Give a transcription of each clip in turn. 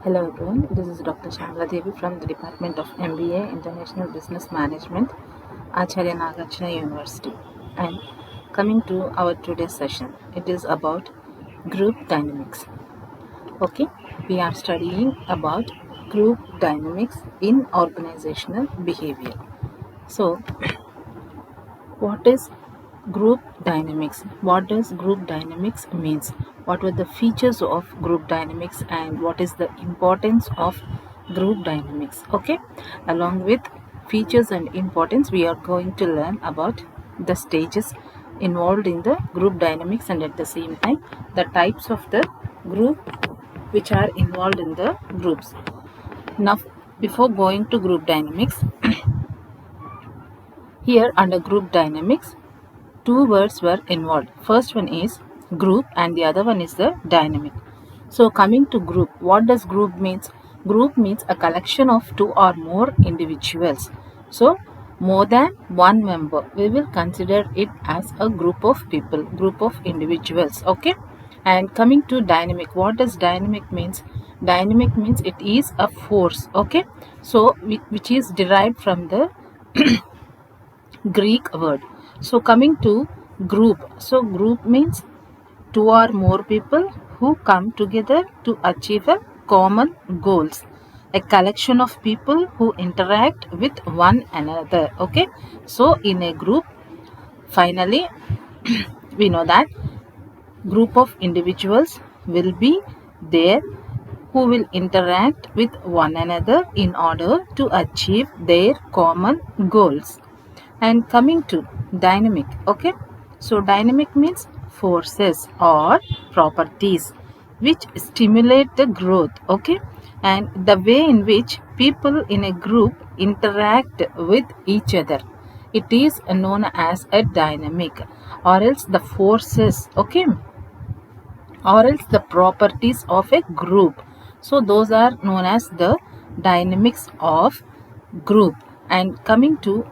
Hello everyone, this is Dr.P.Syamala from the Department of MBA International Business Management, Acharya Nagarjuna University. And coming to our today's session, it is about group dynamics. Okay, we are studying about group dynamics in organizational behavior. So, what is group dynamics? What does group dynamics means? What were the features of group dynamics and what is the importance of group dynamics? Okay, along with features and importance, we are going to learn about the stages involved in the group dynamics and at the same time the types of the group which are involved in the groups. Now, before going to group dynamics, here under group dynamics, two words were involved. First one is group and the other one is the dynamic. So coming to group, what does group means? Group means a collection of two or more individuals. So more than one member, we will consider it as a group of people, group of individuals. Okay. And coming to dynamic, what does dynamic means? Dynamic means it is a force. Okay. So which is derived from the Greek word. So coming to group. So group means two or more people who come together to achieve a common goals. A collection of people who interact with one another. Okay. So in a group, finally, we know that group of individuals will be there who will interact with one another in order to achieve their common goals. And coming to dynamic, okay, so dynamic means forces or properties which stimulate the growth, okay, and the way in which people in a group interact with each other, it is known as a dynamic, or else the forces, okay, or else the properties of a group. So those are known as the dynamics of group. And coming to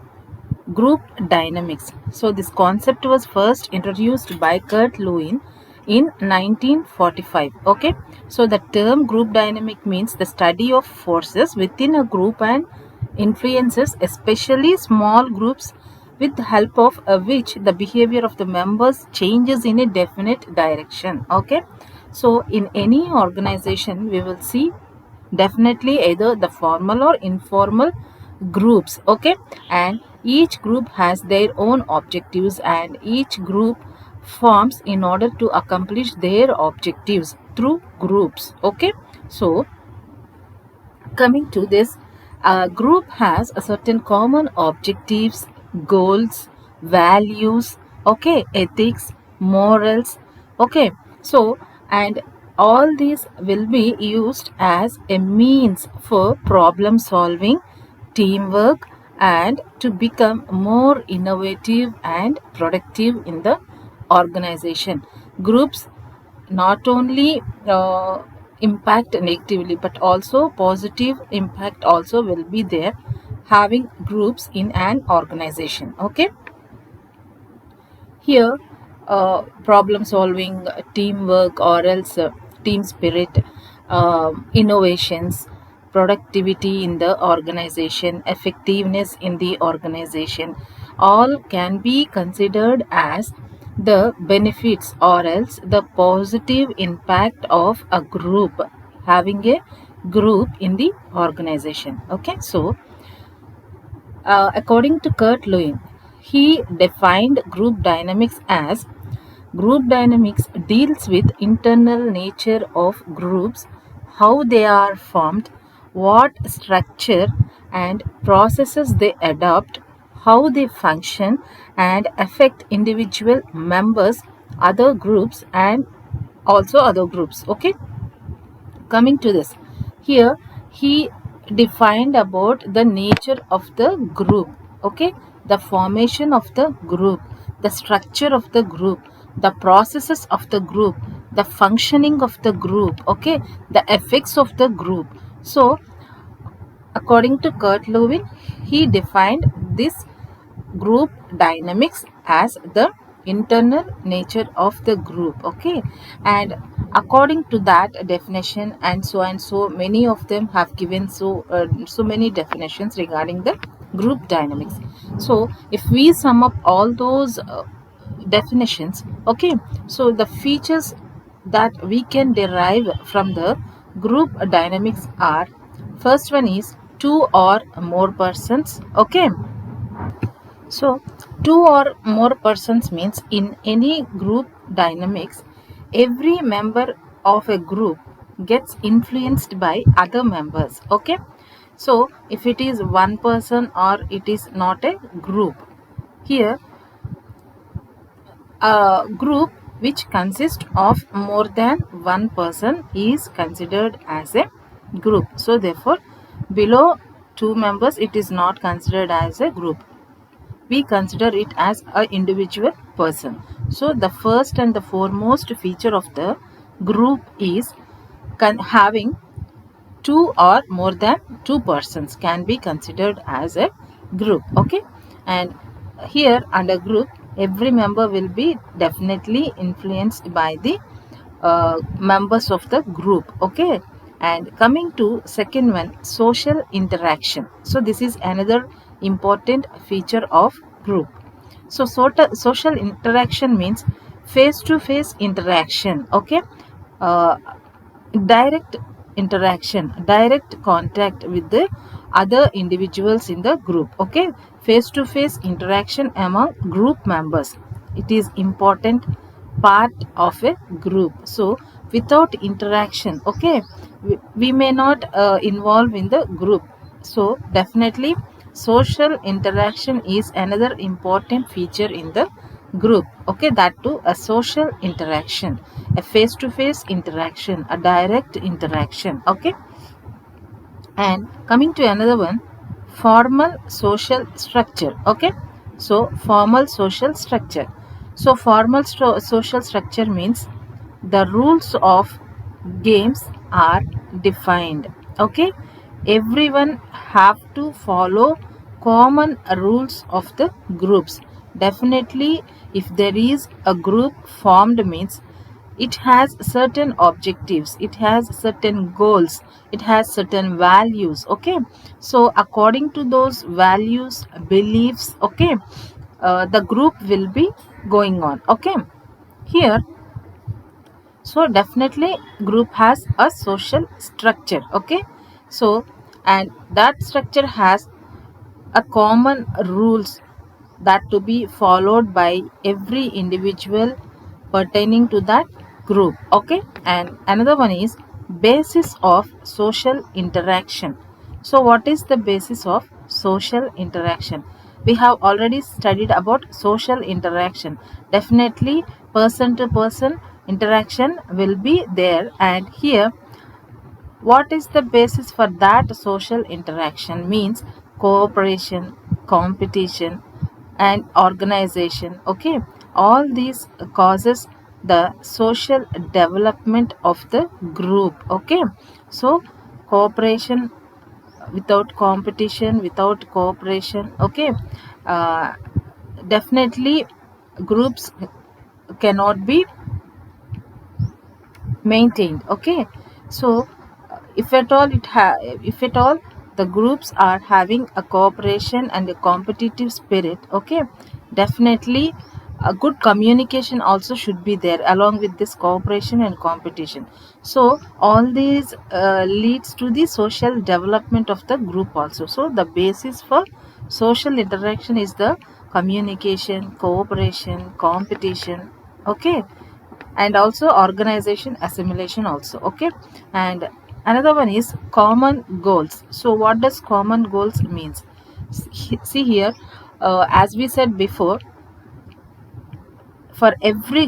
group dynamics, so this concept was first introduced by Kurt Lewin in 1945. Okay, so the term group dynamic means the study of forces within a group and influences especially small groups with the help of which the behavior of the members changes in a definite direction. Okay, so in any organization we will see definitely either the formal or informal groups. Okay, and each group has their own objectives and each group forms in order to accomplish their objectives through groups. Okay, so coming to this, a group has a certain common objectives, goals, values, okay, ethics, morals, okay. So and all these will be used as a means for problem solving, teamwork, and to become more innovative and productive in the organization. Groups not only impact negatively but also positive impact also will be there having groups in an organization. Okay, here problem solving, teamwork, or else team spirit, innovations, productivity in the organization, effectiveness in the organization, all can be considered as the benefits or else the positive impact of a group, having a group in the organization. Okay, so according to Kurt Lewin, he defined group dynamics as group dynamics deals with internal nature of groups, how they are formed, what structure and processes they adopt, how they function and affect individual members, other groups and also other groups. Okay, coming to this, here he defined about the nature of the group. Okay, the formation of the group, the structure of the group, the processes of the group, the functioning of the group, okay, the effects of the group. So according to Kurt Lewin, he defined this group dynamics as the internal nature of the group. Okay, and according to that definition, and so many of them have given so many definitions regarding the group dynamics. So if we sum up all those definitions, okay, so the features that we can derive from the group dynamics are: first one is two or more persons, okay. So, two or more persons means in any group dynamics, every member of a group gets influenced by other members. Okay. So, if it is one person or it is not a group, here a group which consists of more than one person is considered as a group. So, therefore, below two members, it is not considered as a group. We consider it as an individual person. So the first and the foremost feature of the group is having two or more than two persons can be considered as a group, okay. And here under group, every member will be definitely influenced by the members of the group, okay. And coming to second one, social interaction. So this is another important feature of group. So social interaction means face to face interaction, okay. uh, Direct interaction, direct contact with the other individuals in the group, okay. Face to face interaction among group members, it is important part of a group. So without interaction, okay, we may not involve in the group. So definitely social interaction is another important feature in the group, okay. That too a social interaction, a face to face interaction, a direct interaction, okay. And coming to another one, formal social structure, okay. So formal social structure, so formal social structure means the rules of games are defined, okay. Everyone have to follow common rules of the groups. Definitely if there is a group formed means it has certain objectives, it has certain goals, it has certain values, okay. So according to those values, beliefs, okay, the group will be going on, okay. Here, so definitely group has a social structure, okay. So and that structure has a common rules that to be followed by every individual pertaining to that group, okay. And another one is basis of social interaction. So what is the basis of social interaction? We have already studied about social interaction. Definitely person to person interaction will be there, and here what is the basis for that social interaction means cooperation, competition, and organization, okay. All these causes the social development of the group, okay. So cooperation without competition, without cooperation, okay, uh, definitely groups cannot be maintained, okay. So if at all if at all the groups are having a cooperation and a competitive spirit, okay, definitely a good communication also should be there along with this cooperation and competition. So all these leads to the social development of the group also. So the basis for social interaction is the communication, cooperation, competition, okay, and also organization, assimilation also, okay. And another one is common goals. So what does common goals means? See here, as we said before, for every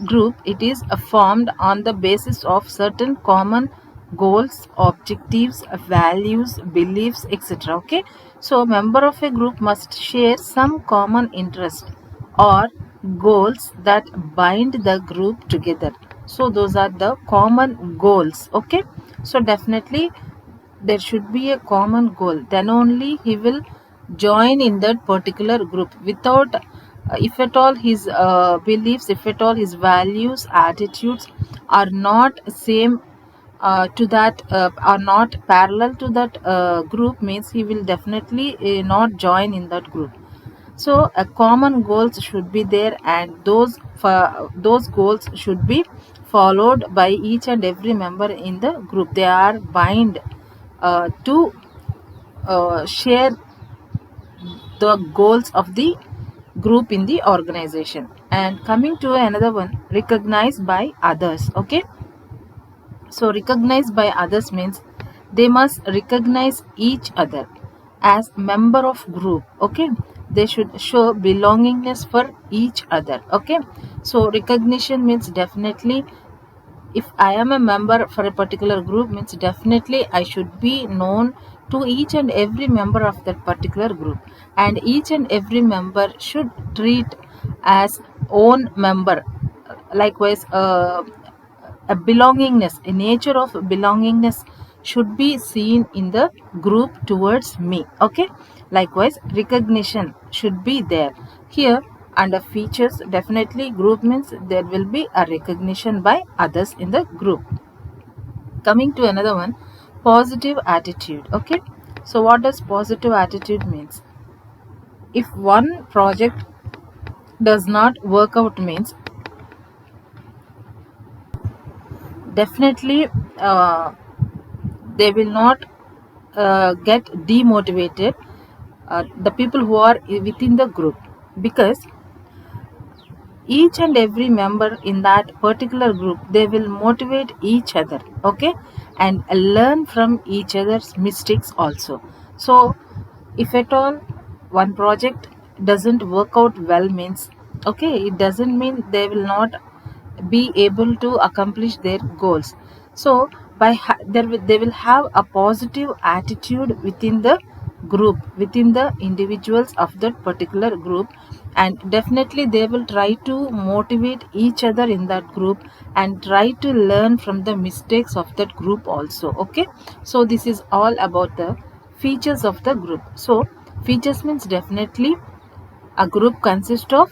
group it is formed on the basis of certain common goals, objectives, values, beliefs, etc, okay. So member of a group must share some common interest or goals that bind the group together. So those are the common goals, okay. So definitely there should be a common goal, then only he will join in that particular group. Without if at all his beliefs, if at all his values, attitudes are not same to that are not parallel to that group, means he will definitely not join in that group. So a common goals should be there, and those goals should be followed by each and every member in the group. They are bind to share the goals of the group in the organization. And coming to another one, recognized by others. Okay, so recognized by others means they must recognize each other as member of group. Okay, they should show belongingness for each other. Okay, so recognition means definitely, if I am a member for a particular group, means definitely I should be known to each and every member of that particular group, and each and every member should treat as own member. Likewise, a belongingness, a nature of belongingness should be seen in the group towards me. Okay, likewise recognition should be there here. Under features, definitely group means there will be a recognition by others in the group. Coming to another one, positive attitude. Okay, so what does positive attitude means? If one project does not work out, means definitely they will not get demotivated, the people who are within the group, because each and every member in that particular group, they will motivate each other. Okay, and learn from each other's mistakes also. So if at all one project doesn't work out well, means okay, it doesn't mean they will not be able to accomplish their goals. So they will have a positive attitude within the group, within the individuals of that particular group, and definitely they will try to motivate each other in that group and try to learn from the mistakes of that group also. Okay, so this is all about the features of the group. So features means definitely a group consists of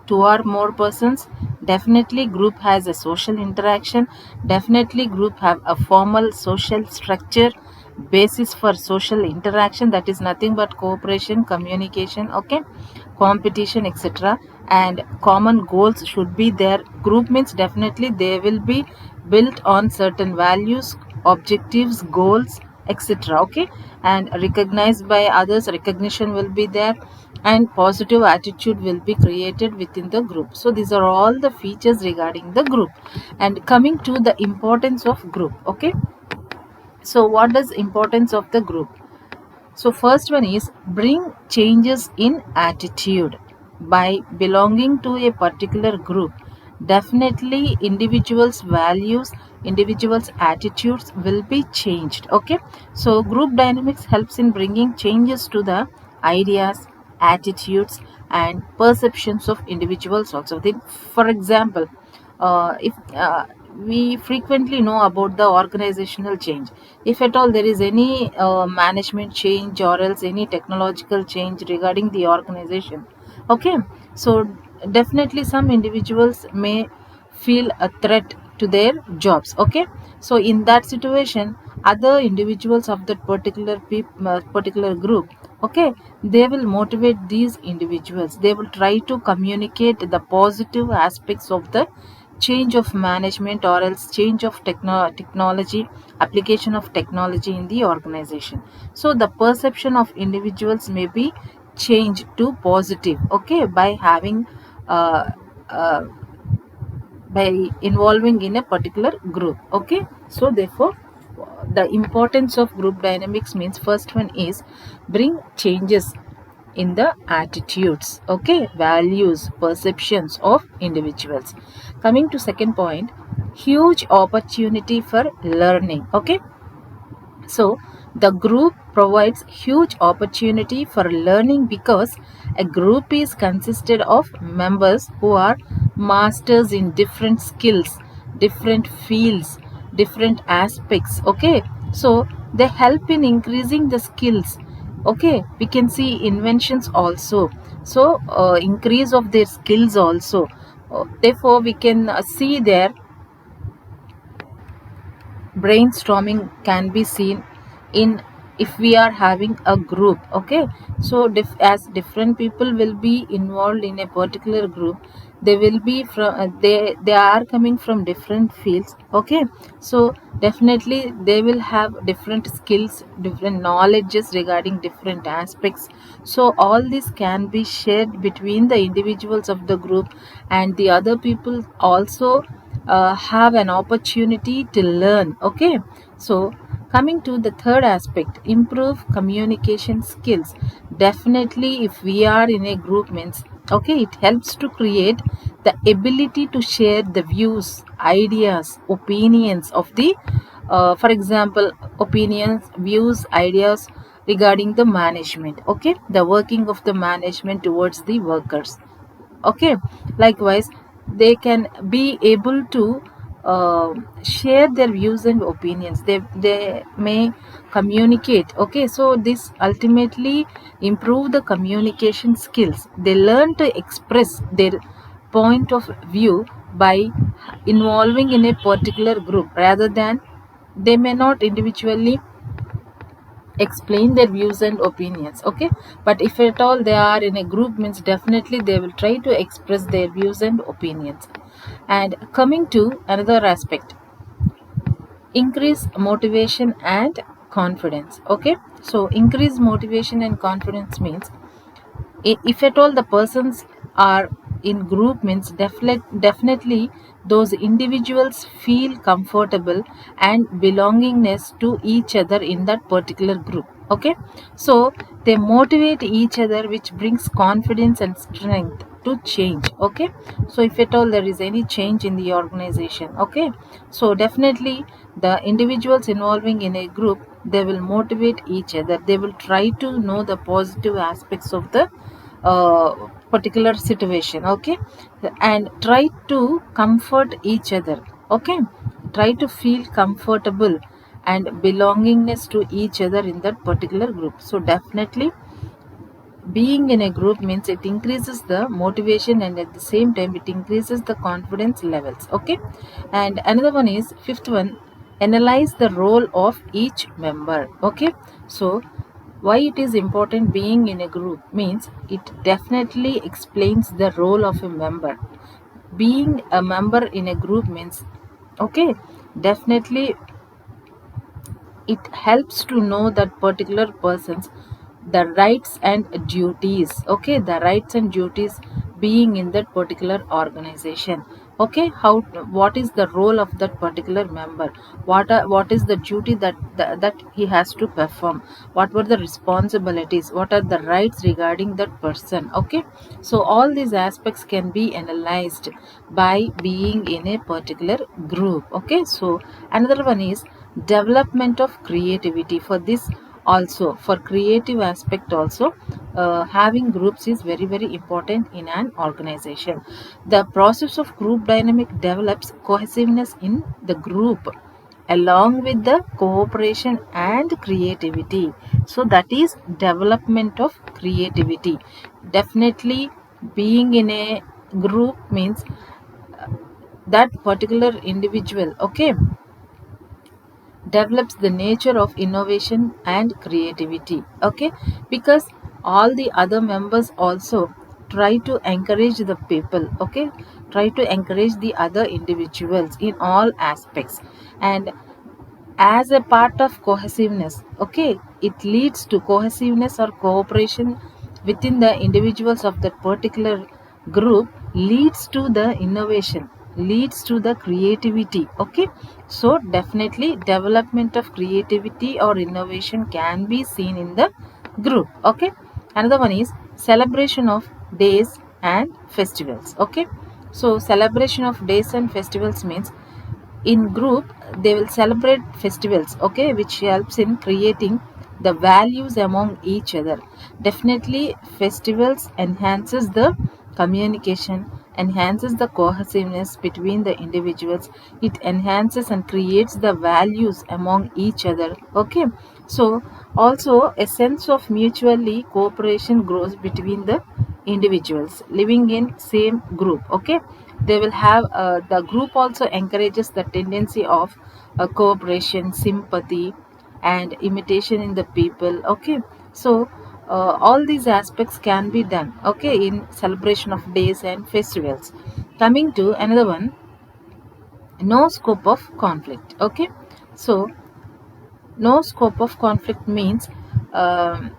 two or more persons. Definitely group has a social interaction. Definitely group have a formal social structure, basis for social interaction, that is nothing but cooperation, communication, okay, competition, etc. And common goals should be there. Group means definitely they will be built on certain values, objectives, goals, etc. Okay, and recognized by others, recognition will be there, and positive attitude will be created within the group. So these are all the features regarding the group. And coming to the importance of group. Okay, so what does importance of the group? So first one is bring changes in attitude. By belonging to a particular group, definitely individuals values, individuals attitudes will be changed. Okay, so group dynamics helps in bringing changes to the ideas, attitudes, and perceptions of individuals also. For example, if we frequently know about the organizational change. If at all there is any management change or else any technological change regarding the organization, okay, so definitely some individuals may feel a threat to their jobs. Okay, so in that situation, other individuals of that particular group, okay, they will motivate these individuals. They will try to communicate the positive aspects of the change of management or else change of technology, application of technology in the organization. So the perception of individuals may be changed to positive, okay, by having uh, uh, by involving in a particular group. Okay, so therefore the importance of group dynamics means first one is bring changes in the attitudes, okay, values, perceptions of individuals. Coming to second point, huge opportunity for learning. Okay, so the group provides huge opportunity for learning because a group is consisted of members who are masters in different skills, different fields, different aspects. Okay, so they help in increasing the skills. Okay, we can see inventions also. So increase of their skills also. Therefore we can see there brainstorming can be seen in if we are having a group. Okay, so as different people will be involved in a particular group, they will be from they are coming from different fields. Okay, so definitely they will have different skills, different knowledges regarding different aspects. So all this can be shared between the individuals of the group, and the other people also have an opportunity to learn. Okay, so coming to the third aspect, improve communication skills. Definitely if we are in a group means, okay, it helps to create the ability to share the views, ideas, opinions of the for example, opinions, views, ideas regarding the management. Okay, the working of the management towards the workers. Okay, likewise they can be able to share their views and opinions. They may communicate. Okay, so this ultimately improve the communication skills. They learn to express their point of view by involving in a particular group, rather than they may not individually explain their views and opinions. Okay, but if at all they are in a group means, definitely they will try to express their views and opinions. And coming to another aspect, increase motivation and confidence. Okay, so increase motivation and confidence means, if at all the persons are in group means, definitely those individuals feel comfortable and belongingness to each other in that particular group. Okay, so they motivate each other, which brings confidence and strength to change. Okay, so if at all there is any change in the organization, okay, so definitely the individuals involving in a group, they will motivate each other. They will try to know the positive aspects of the particular situation. Okay, and try to comfort each other. Okay, try to feel comfortable and belongingness to each other in that particular group. So definitely being in a group means, it increases the motivation, and at the same time it increases the confidence levels. Okay, and another one is fifth one, analyze the role of each member. Okay, so why it is important being in a group means, it definitely explains the role of a member. Being a member in a group means, okay, definitely it helps to know that particular person's the rights and duties. Okay, the rights and duties being in that particular organization. Okay, how, what is the role of that particular member, what is the duty that he has to perform, what were the responsibilities, what are the rights regarding that person. Okay, so all these aspects can be analyzed by being in a particular group. Okay, so another one is development of creativity. For this also, for creative aspect also, having groups is very very important in an organization. The process of group dynamic develops cohesiveness in the group along with the cooperation and creativity. So that is development of creativity. Definitely being in a group means that particular individual, okay, develops the nature of innovation and creativity. Okay, because all the other members also try to encourage the people. Okay, try to encourage the other individuals in all aspects, and as a part of cohesiveness, okay, it leads to cohesiveness or cooperation within the individuals of that particular group, leads to the innovation, leads to the creativity. Okay, so definitely development of creativity or innovation can be seen in the group. Okay, another one is celebration of days and festivals. Okay, so celebration of days and festivals means, in group they will celebrate festivals, okay, which helps in creating the values among each other. Definitely festivals enhances the communication, enhances the cohesiveness between the individuals, it enhances and creates the values among each other. Okay, so also a sense of mutually cooperation grows between the individuals living in same group. Okay, they will have the group also encourages the tendency of cooperation, sympathy, and imitation in the people. Okay, so all these aspects can be done, okay, in celebration of days and festivals. Coming to another one, no scope of conflict. Okay, so no scope of conflict means um,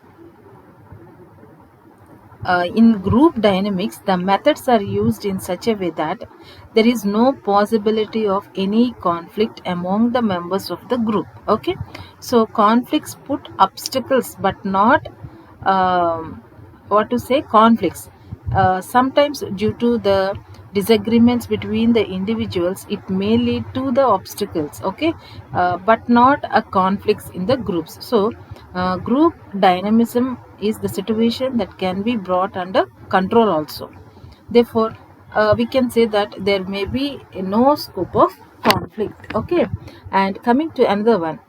in group dynamics, the methods are used in such a way that there is no possibility of any conflict among the members of the group. Okay, so conflicts put obstacles, but not what to say conflicts. Sometimes, due to the disagreements between the individuals, it may lead to the obstacles. Okay, but not a conflicts in the groups. So, group dynamism is the situation that can be brought under control also. Therefore, we can say that there may be no scope of conflict. Okay, and coming to another one,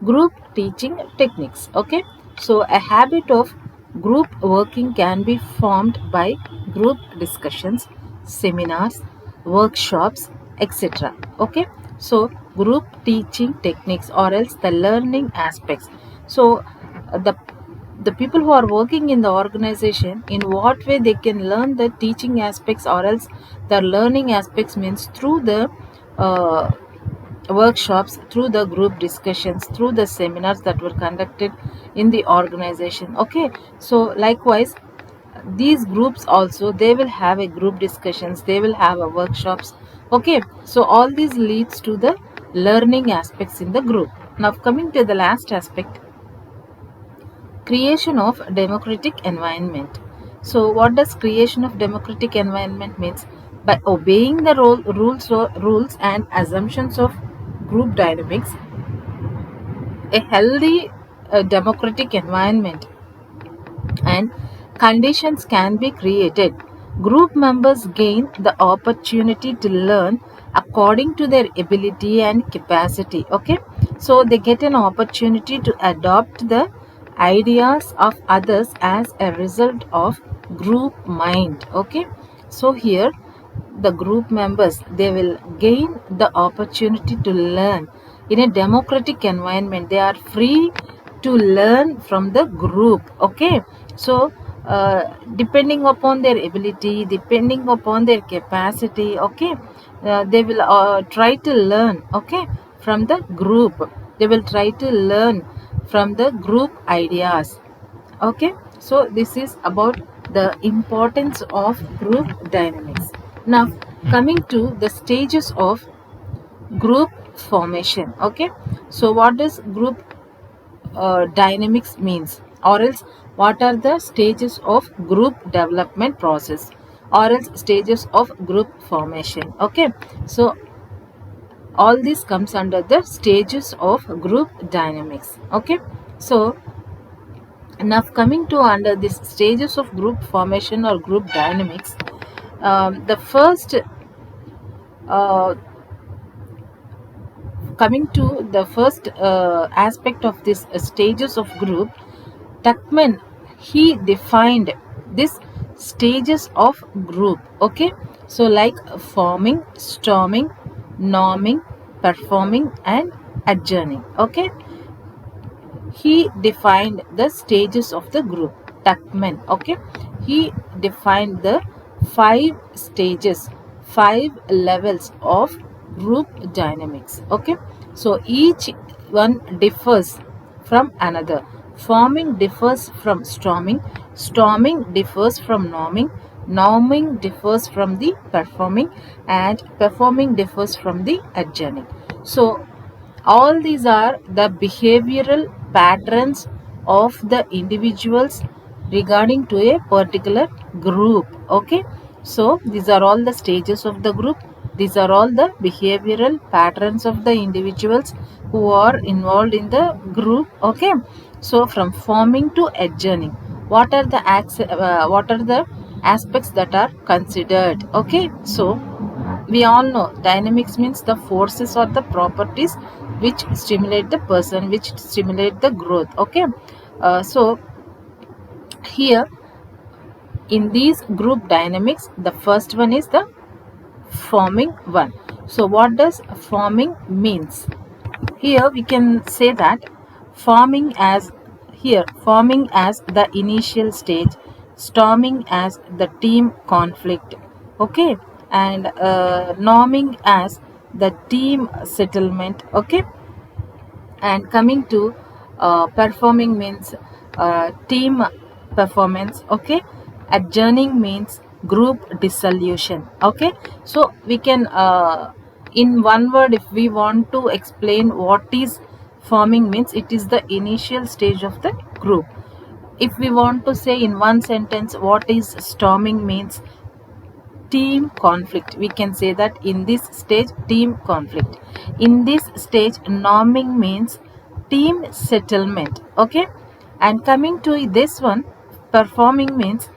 group teaching techniques. Okay, so a habit of group working can be formed by group discussions, seminars, workshops, etc. Okay, so group teaching techniques or else the learning aspects. So the people who are working in the organization, in what way they can learn the teaching aspects or else the learning aspects means through the uh, workshops, through the group discussions, through the seminars that were conducted in the organization. Okay, so likewise these groups also, they will have a group discussions, they will have a workshops. Okay, so all these leads to the learning aspects in the group. Now coming to the last aspect, creation of democratic environment. So what does creation of democratic environment means? By obeying the rules and assumptions of group dynamics, a healthy democratic environment and conditions can be created. Group members gain the opportunity to learn according to their ability and capacity. Okay, so they get an opportunity to adopt the ideas of others as a result of group mind. Okay, so here the group members, they will gain the opportunity to learn in a democratic environment. They are free to learn from the group. Okay, so depending upon their ability, depending upon their capacity. Okay, they will try to learn, okay, from the group. They will try to learn from the group ideas. Okay, so this is about the importance of group dynamics. Now coming to the stages of group formation. Okay, so what does group dynamics means, or else what are the stages of group development process, or else stages of group formation. Okay, so all this comes under the stages of group dynamics. Okay, so now coming to under these stages of group formation or group dynamics, the first uh, coming to the first aspect of this stages of group, Tuckman, he defined this stages of group. Okay, so like forming, storming, norming, performing, and adjourning. Okay, he defined the stages of the group. Tuckman, okay, he defined the 5 stages, 5 levels of group dynamics. Okay, so each one differs from another. Forming differs from storming, storming differs from norming, norming differs from the performing, and performing differs from the adjourning. So all these are the behavioral patterns of the individuals regarding to a particular group. Okay, so these are all the stages of the group. These are all the behavioral patterns of the individuals who are involved in the group. Okay, so from forming to adjourning, what are the aspects that are considered? Okay, so we all know dynamics means the forces or the properties which stimulate the person, which stimulate the growth. Okay, so here In these group dynamics, the first one is the forming one. So what does forming means? Here we can say that forming as the initial stage, storming as the team conflict, okay, and norming as the team settlement, okay. And coming to performing means team performance, okay. Adjourning means group dissolution, okay. So we can in one word, if we want to explain what is forming means, it is the initial stage of the group. If we want to say in one sentence what is storming means, team conflict, we can say that in this stage team conflict. In this stage norming means team settlement, okay. And coming to this one, performing means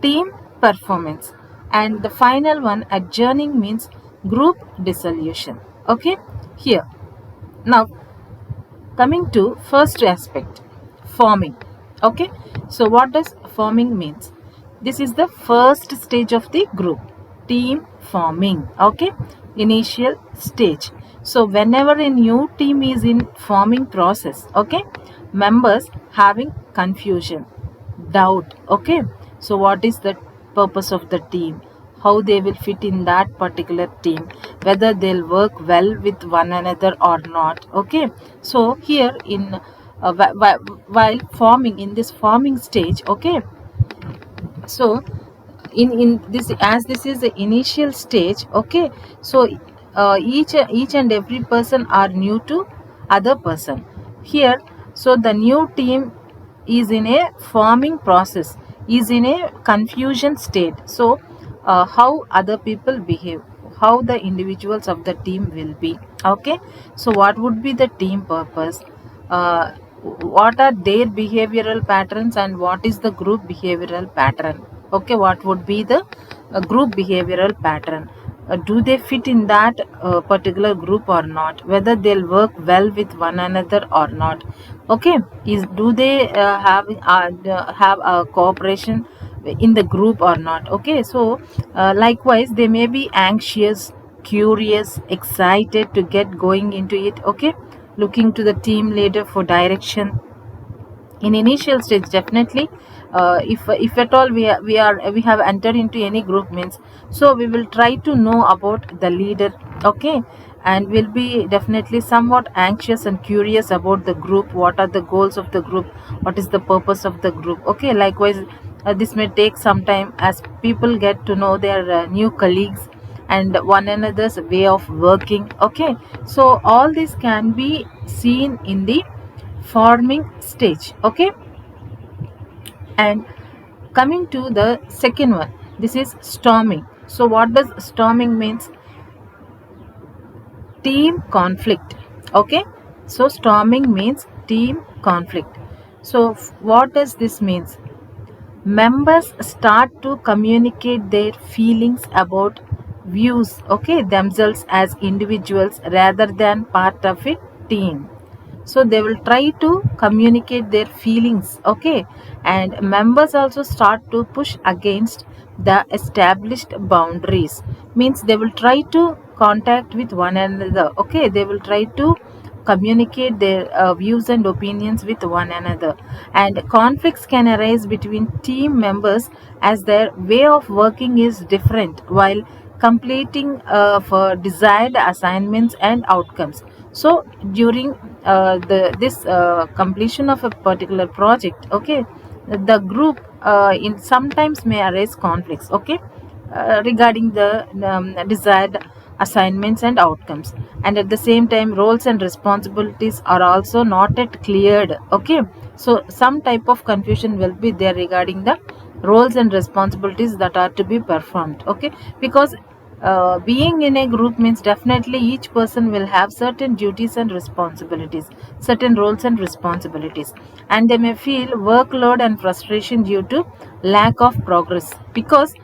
team performance. And the final one, adjourning means group dissolution, okay. Here now, coming to first aspect, forming, okay. So what does forming means? This is the first stage of the group, team forming, okay, initial stage. So whenever a new team is in forming process, okay, members having confusion, doubt, okay. So what is the purpose of the team, how they will fit in that particular team, whether they'll work well with one another or not, okay. So here in while forming, in this forming stage, okay. So in this, as this is the initial stage, okay. So each and every person are new to other person here. So the new team is in a forming process, is in a confusion state. So how other people behave, how the individuals of the team will be, okay. So what would be the team purpose, uh, what are their behavioral patterns, and what is the group behavioral pattern, okay. What would be the group behavioral pattern, do they fit in that particular group or not, whether they'll work well with one another or not, okay. Is do they have a cooperation in the group or not, okay. So likewise they may be anxious, curious, excited to get going into it, okay, looking to the team leader for direction. In initial stage, definitely if at all we have entered into any group means, so we will try to know about the leader, okay. And will be definitely somewhat anxious and curious about the group, what are the goals of the group, what is the purpose of the group, okay. Likewise this may take some time as people get to know their new colleagues and one another's way of working, okay. So all this can be seen in the forming stage, okay. And coming to the second one, this is storming. So what does storming means? Team conflict, okay. So storming means team conflict. So what does this means? Members start to communicate their feelings about views, okay, themselves as individuals rather than part of a team. So they will try to communicate their feelings, okay. And members also start to push against the established boundaries, means they will try to contact with one another, okay. They will try to communicate their views and opinions with one another. And conflicts can arise between team members as their way of working is different while completing for desired assignments and outcomes. So during this completion of a particular project, okay, the group in sometimes may arise conflicts, okay, regarding the desired assignments and outcomes. And at the same time roles and responsibilities are also not yet cleared, okay. So some type of confusion will be there regarding the roles and responsibilities that are to be performed, okay. Because being in a group means definitely each person will have certain duties and responsibilities, certain roles and responsibilities, and they may feel workload and frustration due to lack of progress, because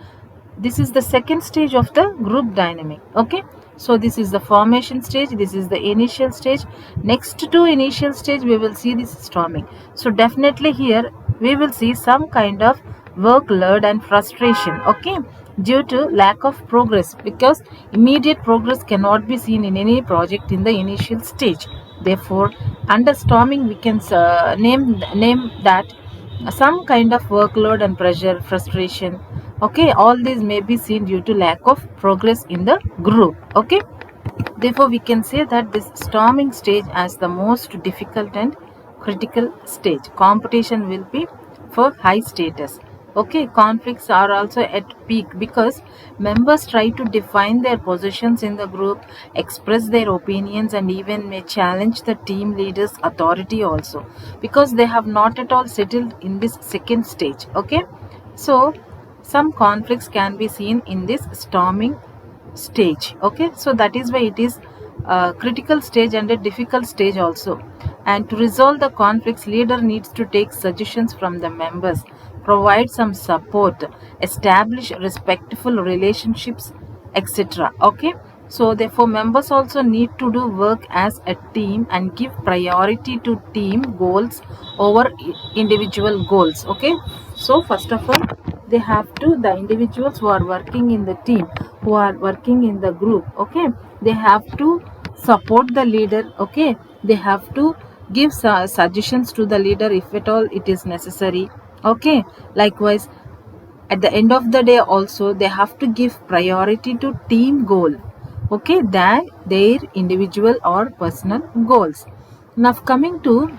this is the second stage of the group dynamic, okay. So this is the formation stage, this is the initial stage. Next to initial stage we will see this storming. So definitely here we will see some kind of workload and frustration, okay, due to lack of progress, because immediate progress cannot be seen in any project in the initial stage. Therefore, under storming we can name that some kind of workload and pressure, frustration, okay, all these may be seen due to lack of progress in the group, okay. Therefore, we can say that this storming stage as the most difficult and critical stage. Competition will be for high status. Okay, conflicts are also at peak because members try to define their positions in the group, express their opinions, and even may challenge the team leader's authority also, because they have not at all settled in this second stage. Okay, so some conflicts can be seen in this storming stage. Okay, so that is why it is a critical stage and a difficult stage also. And to resolve the conflicts, leader needs to take suggestions from the members, provide some support, establish respectful relationships, etc. Okay, so therefore members also need to do work as a team and give priority to team goals over individual goals. Okay, so first of all, they have to, the individuals who are working in the team, who are working in the group, okay, they have to support the leader. Okay, they have to give suggestions to the leader if at all it is necessary. Okay, likewise, at the end of the day also they have to give priority to team goal, okay, than their individual or personal goals. Now coming to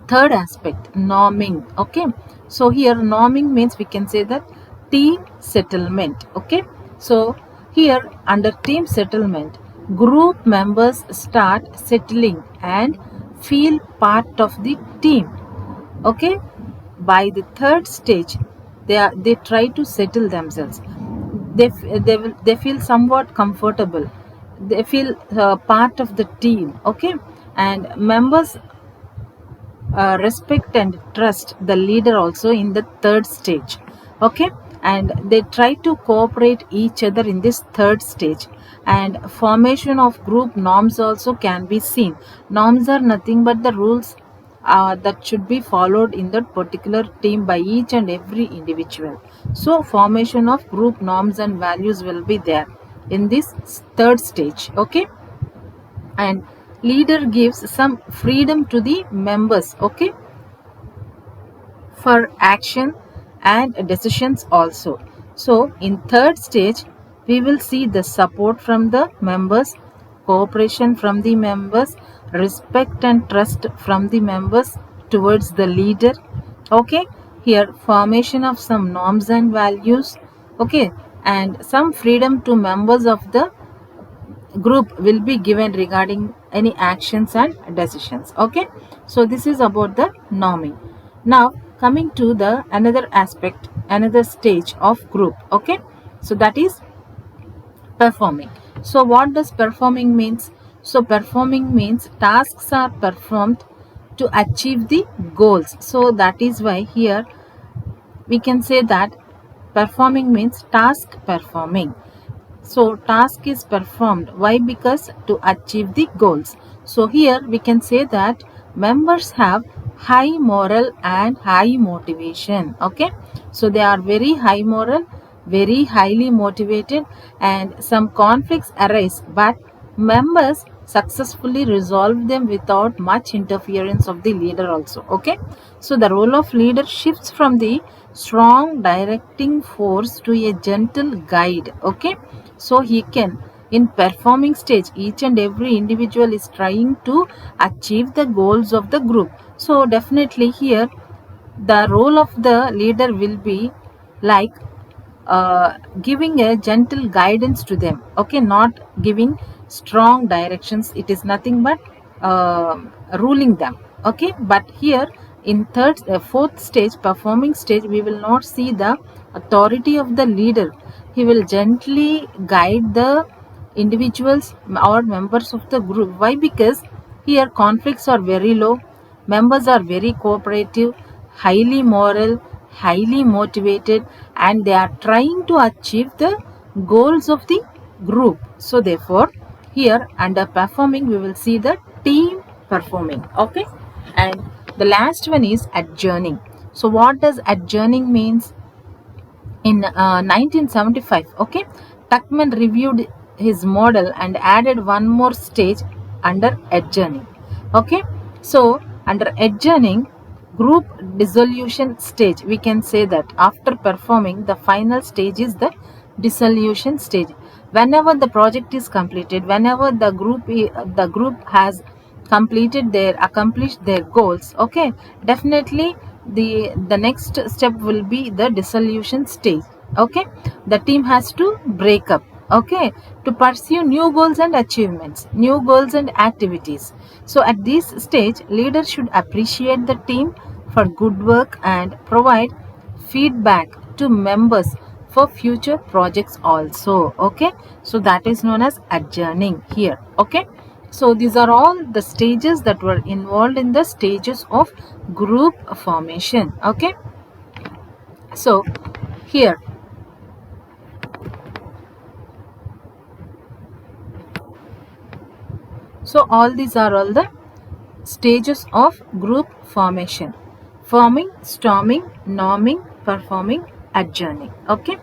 third aspect, norming. Okay, so here norming means we can say that team settlement. Okay, so here under team settlement, group members start settling and feel part of the team. Okay, by the third stage they try to settle themselves. They feel somewhat comfortable, they feel part of the team. Okay, and members respect and trust the leader also in the third stage. Okay, and they try to cooperate each other in this third stage. And formation of group norms also can be seen. Norms are nothing but the rules that should be followed in that particular team by each and every individual. So formation of group norms and values will be there in this third stage. Okay, and leader gives some freedom to the members, okay, for action and decisions also. So in third stage we will see the support from the members, cooperation from the members, respect and trust from the members towards the leader. Okay, here formation of some norms and values, okay, and some freedom to members of the group will be given regarding any actions and decisions. Okay, so this is about the norming. Now coming to the another aspect, another stage of group. Okay, so that is performing. So what does performing means? So performing means tasks are performed to achieve the goals. So that is why here we can say that performing means task performing. So task is performed. Why? Because to achieve the goals. So here we can say that members have high moral and high motivation. Okay, so they are very high moral, very highly motivated, and some conflicts arise, but members successfully resolve them without much interference of the leader also. Okay, so the role of leader shifts from the strong directing force to a gentle guide. Okay, so he can, in performing stage, each and every individual is trying to achieve the goals of the group. So definitely here the role of the leader will be like giving a gentle guidance to them. Okay, not giving strong directions, it is nothing but ruling them. Okay, but here in fourth stage, performing stage, we will not see the authority of the leader. He will gently guide the individuals or members of the group. Why? Because here conflicts are very low, members are very cooperative, highly moral, highly motivated, and they are trying to achieve the goals of the group. So therefore here under performing we will see the team performing. Okay, and the last one is adjourning. So what does adjourning means? In 1975, okay, Tuckman reviewed his model and added one more stage under adjourning. Okay, so under adjourning, group dissolution stage, we can say that after performing, the final stage is the dissolution stage. Whenever the project is completed, whenever the group has completed their accomplished their goals, okay, definitely the next step will be the dissolution stage. Okay, the team has to break up, okay, to pursue new goals and achievements, new goals and activities. So at this stage, leaders should appreciate the team for good work and provide feedback to members for future projects also. Okay, so that is known as adjourning here. Okay, so these are all the stages that were involved in the stages of group formation. Okay, so here, so all these are all the stages of group formation: forming, storming, norming, performing, adjourning. Okay,